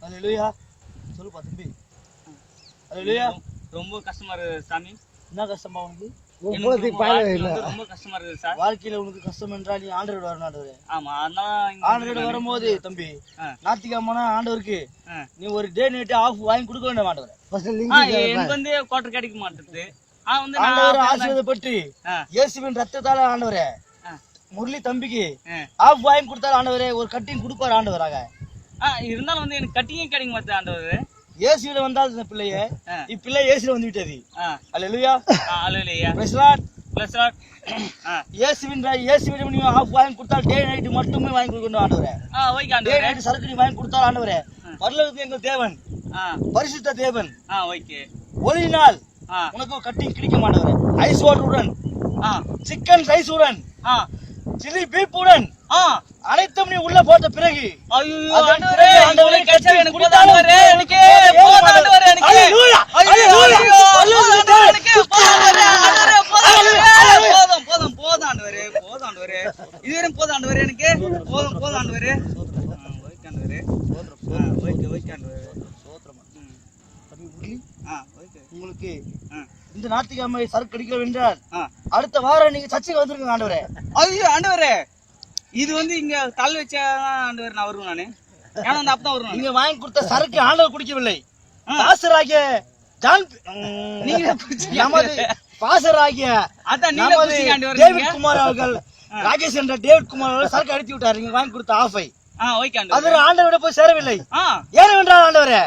அல்லேலூயா. சொல்லுப்பா தம்பி. அல்லேலூயா. ரொம்ப கஷ்டமா இருக்கு சாமி. என்ன கஷ்டமா உனக்கு? ரொம்ப கஷ்டமா இருக்கு சார். வாழ்க்கையில உனக்கு கஷ்டம் என்றால் நீ ஆண்டவர் வரணும் ஆண்டவரே. ஆமா, அதான் ஆண்டவர் வரும்போது தம்பி ஞாயிற்றுக்கிழமை ஆண்டவருக்கு நீ ஒரு டே நைட் ஆஃப் வாங்கி கொடுக்க வேண்டாம் ஆண்டவரே. எனக்கு வந்து குவார்டர் கிடைக்க மாட்டேது. ஆண்டவர் ஆசீர்வாதப்பட்டு இயேசுவின் ரத்தத்தால ஆண்டவரே முரளி தம்பிக்கு ஆஃப் வாங்கி கொடுத்தாரு ஆண்டவரே. ஒரு கட்டிங் கொடுப்பாரு ஆண்டவராக. இருந்தாலும் வந்து எனக்கு கட்டிங்கே கிடைக்க மாட்டேன் ஆண்டவர். இயேசுவில வந்தால் இந்த பிள்ளையே இப்பிள்ளை இயேசுல வந்து விட்டது. அல்லேலூயா. அல்லேலூயா. Praise Lord. Praise Lord. இயேசுவிடம் நீ ஆஃப் வாங்கி கொடுத்தால் டே நைட் மட்டுமே வாங்கி கொடுக்கணும் ஆண்டவரே. ஓகே ஆண்டவரே. டே நைட் சரக்கு நீ வாங்கி கொடுத்தால் ஆண்டவரே பரலோகத்துக்கு எங்கள் தேவன் பரிசுத்த தேவன் ஓகே ஒளியினால் உனக்கு கட்டிங் கிடைக்க மாட்டவரே. ஐஸ் வாட்டருடன் சிக்கன் ரைஸுடன் சில்லி பீப்புடன் அனைத்தும் நீ உள்ள போட்ட பிறகு உங்களுக்கு இந்த ஞாயிற்றுக்கிழமை சரக்கு அடிக்க என்றால் அடுத்த வாரம் நீங்க சர்ச்சைக்கு வந்துருங்க ஆண்டவரே. ஐயோ ஆண்டவரே, இது வந்து இங்க தள்ள வச்சா ஆண்டவர் நான் வருவேன். நானு ஏன்னா அந்த அப்பதான் வருவேன். நீங்க வாங்கி கொடுத்த சரக்கு ஆண்டவர் குடிக்கவில்லை. பாசராகிய ஜான் நீங்க நமது பாசராகிய டேவிட் குமார் அவர்கள் ராஜேஷ் என்ற டேவிட் குமார் அவர்கள் சரக்கு அடித்து விட்டார். நீங்க வாங்கி கொடுத்த ஆஃபை அது ஆண்டவரை போய் சேரவில்லை. ஏனென்றால் ஆண்டவரே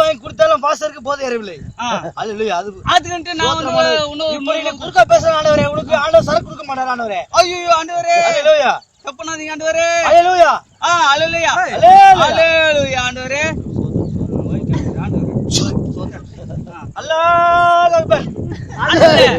வாங்கி கொடுத்தாலும் பாசருக்கு போதை ஏறவில்லை. குறுக்கா பேசுற ஆண்டவரே உனக்கு ஆண்டவர் சரக்கு கொடுக்க மாட்டார் ஆண்டவரே. ஐயோ ஆண்டவரே தப்புனாதீங்க ஆண்டவரே. அல்லேலூயா. அல்லேலூயா. அல்லேலூயா ஆண்டவரே. அல்லாஹ் அக்பர். ஆண்டவரே